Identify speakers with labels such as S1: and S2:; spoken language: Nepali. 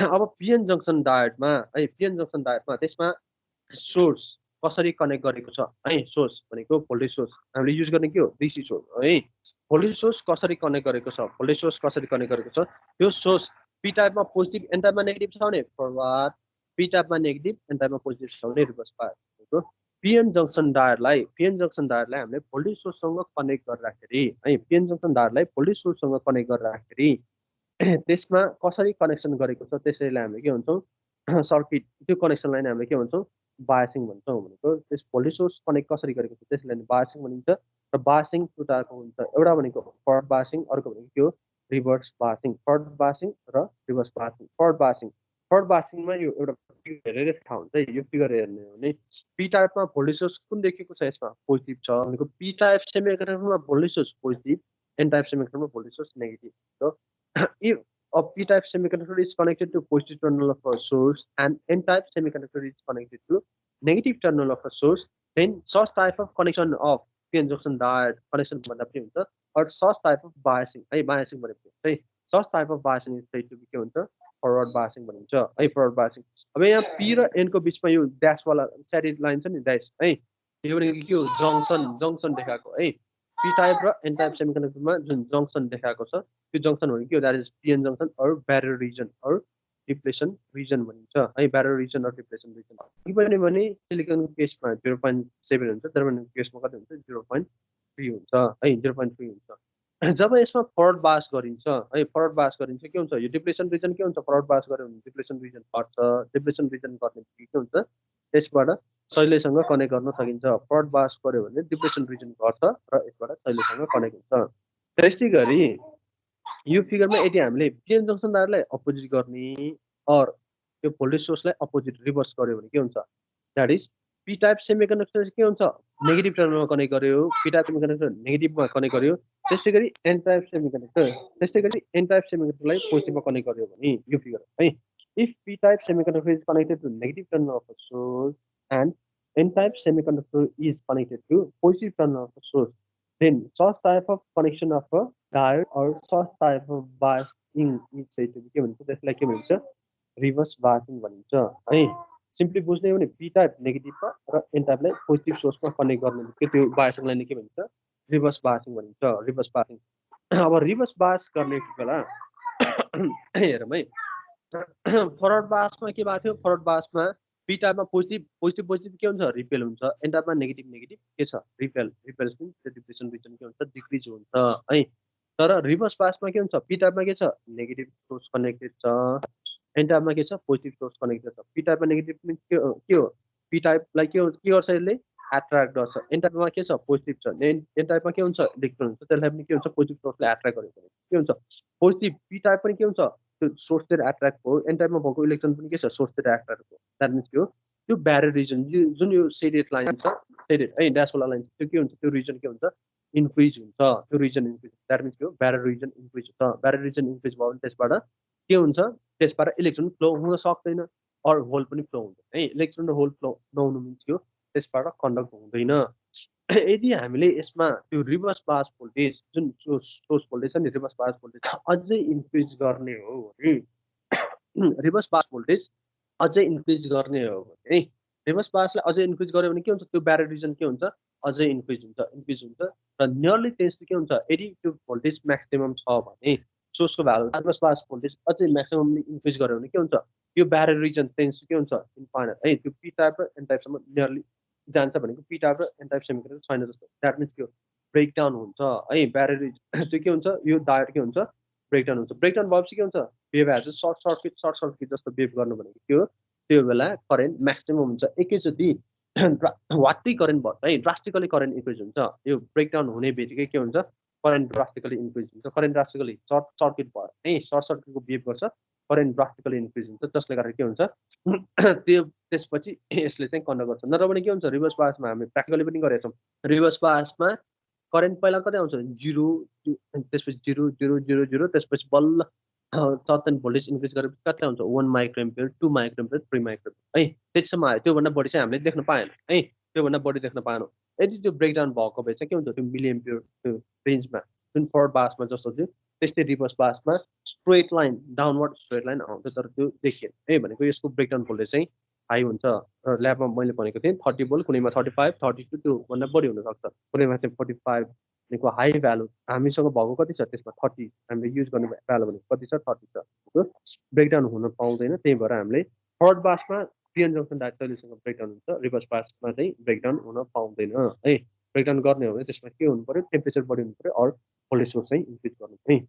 S1: अब पिएन जंक्सन डायोडमा है पिएन जंक्सन डायोडमा त्यसमा सोर्स कसरी कनेक्ट गरेको छ है सोर्स भनेको भोल्टेज सोर्स हामीले युज गर्ने के हो डीसी सोर्स है भोल्टेज सोर्स कसरी कनेक्ट गरेको छ भोल्टेज सोर्स कसरी कनेक्ट गरेको छ त्यो सोर्स पी टाइपमा पोजिटिभ एन टाइपमा नेगेटिभ छ भने फरवर्ड पी टाइपमा नेगेटिभ एन टाइपमा पोजिटिभ छ भने रिभर्स पाएको पिएन जंक्सन डायोडलाई हामीले भोल्टेज सोर्ससँग कनेक्ट गर्दाखेरि है पिएन जंक्सन डायोडलाई भोल्टेज सोर्ससँग कनेक्ट गर्दाखेरि त्यसमा कसरी कनेक्सन गरेको छ त्यसैलाई हामीले के भन्छौँ सर्किट त्यो कनेक्सनलाई नै हामीले के भन्छौँ बायसिङ भन्छौँ भनेको त्यस भोल्टेज सोर्स कनेक्ट कसरी गरेको छ त्यसलाई बायसिङ भनिन्छ र बायसिङ दुईटाको हुन्छ एउटा भनेको फरवर्ड बायसिङ अर्को भनेको के हो रिभर्स बायसिङ फरवर्ड बायसिङ र रिभर्स बायसिङ फरवर्ड बायसिङमा यो एउटा हेरेर थाहा हुन्छ यो फिगर हेर्ने हो भने पी टाइपमा भोल्टेज सोर्स कुन देखेको छ यसमा पोजिटिभ छ भनेको पी टाइप सेमिकन्डक्टरमा voltage source positive N type सेमिकन्डक्टरमा भोल्टेज सोर्स नेगेटिभ हो if a p-type semiconductor is connected to positive terminal of a source and n-type semiconductor is connected to negative terminal of a source, then such type of connection of p-n junction diode connection or such type of biasing, such type of biasing is said to be forward biasing forward biasing. अब यहाँ p र n को बीचमा यो ड्याश वाला सेटेड लाइन छ नि ड्याश है यो भनेको के हो जंक्सन देखाएको है पी टाइप र एन टाइप सेमिकन्डक्टरमा जुन जंक्सन देखाएको छ त्यो जंक्सन भनेको के हो that is PN junction or barrier region or depletion region भनिन्छ है barrier region or depletion region किनभने भने सिलिकनको केसमा 0.7 हुन्छ जर्मनको केसमा कति हुन्छ 0.3 हुन्छ है 0.3 हुन्छ जब यसमा फरवर्ड बायस गरिन्छ है फरवर्ड बायस गरिन्छ के हुन्छ यो डिप्लेसन रिजन के हुन्छ फरवर्ड बायस गर्यो भने डिप्लेसन रिजन घट्छ डिप्लेसन रिजन गर्ने के हुन्छ त्यसबाट सहिलेसँग कनेक्ट गर्न सकिन्छ फरवर्ड बायस गर्यो भने डिप्लेसन रिजन घट्छ र यसबाट सहिलेसँग कनेक्ट हुन्छ त्यस्तै गरी यो फिगरमा यदि हामीले पिएन जंक्सन डायोडलाई अपोजिट गर्ने अर त्यो भोल्टेज सोर्सलाई अपोजिट रिभर्स गर्यो भने के हुन्छ that is P type semiconductor के हुन्छ नेगेटिभ टर्मिनलमा कनेक्ट गर्यो पी टाइप सेमिकन्डक्टर नेगेटिभमा कनेक्ट गर्यो त्यस्तै गरी एन टाइप सेमिकन्डक्टरलाई पोजिटिभमा कनेक्ट गर्यो भने यो फिगर है if P type semiconductor is connected to negative terminal of the source and n-type semiconductor is connected to positive terminal of the source, then such type of connection of a diode or such type of biasing is said to be given. So that's like reverse biasing भनिन्छ है सिम्पली बुझ्ने हो भने p टाइप नेगेटिभ र n टाइपलाई पोजिटिभ सोर्समा कनेक्ट गर्ने के त्यो बायसिङलाई नै के भनिन्छ रिभर्स बायसिङ भनिन्छ रिभर्स बायसिङ अब रिभर्स बायस गर्ने बेला हेरौँ है फरवर्ड बायसमा के भएको थियो फरवर्ड बायसमा पी टाइपमा पोजिटिभ के हुन्छ रिपेल हुन्छ एन टाइपमा नेगेटिभ के छ रिपेल डिप्लेसन रिजन के हुन्छ डिक्रिज हुन्छ है तर रिभर्स बायसमा के हुन्छ पी टाइपमा के छ नेगेटिभ सोर्स कनेक्टेड छ एन टाइपमा के छ पोजिटिभ सोर्स कनेक्टेड छ पी टाइपमा नेगेटिभ के हो पी टाइपलाई के गर्छ यसले एट्र्याक्ट गर्छ एन टाइपमा के छ पोजिटिभ छ एन टाइपमा के हुन्छ इलेक्ट्रोन हुन्छ त्यसलाई पनि के हुन्छ पोजिटिभ सोर्सले एट्र्याक्ट गरेको के हुन्छ पोजिटिभ पी टाइप पनि के हुन्छ त्यो सोर्सतिर एट्र्याक्ट भयो एन टाइपमा भएको इलेक्ट्रोन पनि के छ सोर्सतिर एट्र्याक्ट भयो द्याट मिन्स के हो त्यो ब्यारियर रिजन जुन यो सेडेड लाइन छ सेडेड है ड्यासवाला लाइन त्यो के हुन्छ त्यो रिजन के हुन्छ इन्क्रिज हुन्छ त्यो रिजन इन्क्रिज द्याट मिन्स के हो ब्यारियर रिजन इन्क्रिज हुन्छ ब्यारियर रिजन इन्क्रिज भयो भने त्यसबाट के हुन्छ त्यसबाट इलेक्ट्रोन फ्लो हुन सक्दैन अर होल पनि फ्लो हुँदैन है इलेक्ट्रोन र होल फ्लो नहुनु मिन्स के हो त्यसबाट कन्डक्ट हुँदैन यदि हामीले यसमा त्यो रिभर्स बायस भोल्टेज जुन सोर्स भोल्टेज छ नि रिभर्स बायस भोल्टेज अझै इन्क्रिज गर्ने हो भने रिभर्स बायस भोल्टेज अझै इन्क्रिज गर्ने हो भने रिभर्स बायसलाई अझै इन्क्रिज गर्यो भने के हुन्छ त्यो ब्यारियर रिजन के हुन्छ अझै इन्क्रिज हुन्छ र नियरली टेन्स के हुन्छ यदि त्यो भोल्टेज म्याक्सिमम छ भने सोर्सको भ्यालु रिभर्स बायस भोल्टेज अझै म्याक्सिममली इन्क्रिज गर्यो भने के हुन्छ यो ब्यारियर रिजन टेन्स के हुन्छ इन्फाइनाइट है त्यो पी टाइप र एन टाइपसम्म नियरली जान्छ भनेको पी टाइप र एन टाइप सेमिकन्डक्टर छैन जस्तो द्याट मिन्स के हो ब्रेकडाउन हुन्छ है ब्यारियर रिजन त्यो के हुन्छ यो डायोड के हुन्छ ब्रेकडाउन भएपछि के हुन्छ वेभहरू चाहिँ सर्ट सर्किट जस्तो वेभ गर्नु भनेको के हो त्यो बेला करेन्ट म्याक्सिमम हुन्छ एकैचोटि वाट्टै करेन्ट भयो है ड्रास्टिकली करेन्ट इन्क्रिज हुन्छ यो ब्रेकडाउन हुने बित्तिकै के हुन्छ करेन्ट ड्रास्टिकली इन्क्रिज हुन्छ करेन्ट ड्रास्टिकली सर्ट सर्किट भयो है सर्ट सर्किटको वेभ गर्छ करेन्ट ड्रास्टिकली इन्क्रिज हुन्छ जसले गर्दा के हुन्छ त्यो त्यसपछि यसले चाहिँ कन्डक्ट गर्छ नत्र भने के हुन्छ रिभर्स बायसमा हामी प्र्याक्टिकली पनि गरेका छौँ रिभर्स बायसमा करेन्ट पहिला कतै आउँछ 0 त्यसपछि 0 त्यसपछि बल्ल सर्टेन भोल्टेज इन्क्रिज गरेपछि कति आउँछ 1 माइक्रोएम्पियर 2 माइक्रोएम्पियर 3 माइक्रोएम्पियर है त्यतिसम्म आयो त्योभन्दा बढी चाहिँ हामीले देख्न पाएन है त्योभन्दा बढी देख्न पाएनौँ यदि त्यो ब्रेकडाउन भएको भए चाहिँ के हुन्छ त्यो मिलिएम्पियर त्यो रेन्जमा जुन फरवर्ड बायसमा जस्तो थियो त्यस्तै रिभर्स बासमा straight line downward straight line आउँछ तर त्यो देखिएन है भनेको यसको ब्रेकडाउन भोल्टेज चाहिँ हाई हुन्छ र ल्याबमा मैले भनेको थिएँ 30 भोल्ट कुनैमा 35 32 त्योभन्दा बढी हुनसक्छ कुनैमा चाहिँ 45 भनेको हाई भ्यालु हामीसँग भएको कति छ त्यसमा 30 हामीले युज गर्ने भ्यालु भनेको कति छ 30 छ ब्रेकडाउन हुन पाउँदैन त्यही भएर हामीले थर्ड बासमा पिएन जङ्सन डायोड कहिलेसँग ब्रेकडाउन हुन्छ रिभर्स बासमा चाहिँ ब्रेकडाउन हुन पाउँदैन है ब्रेकडाउन गर्ने हो भने त्यसमा के हुनु पर्यो टेम्परेचर बढी हुनु पर्यो अर भोल्टेज सोर्स चाहिँ इन्क्रिज गर्नु है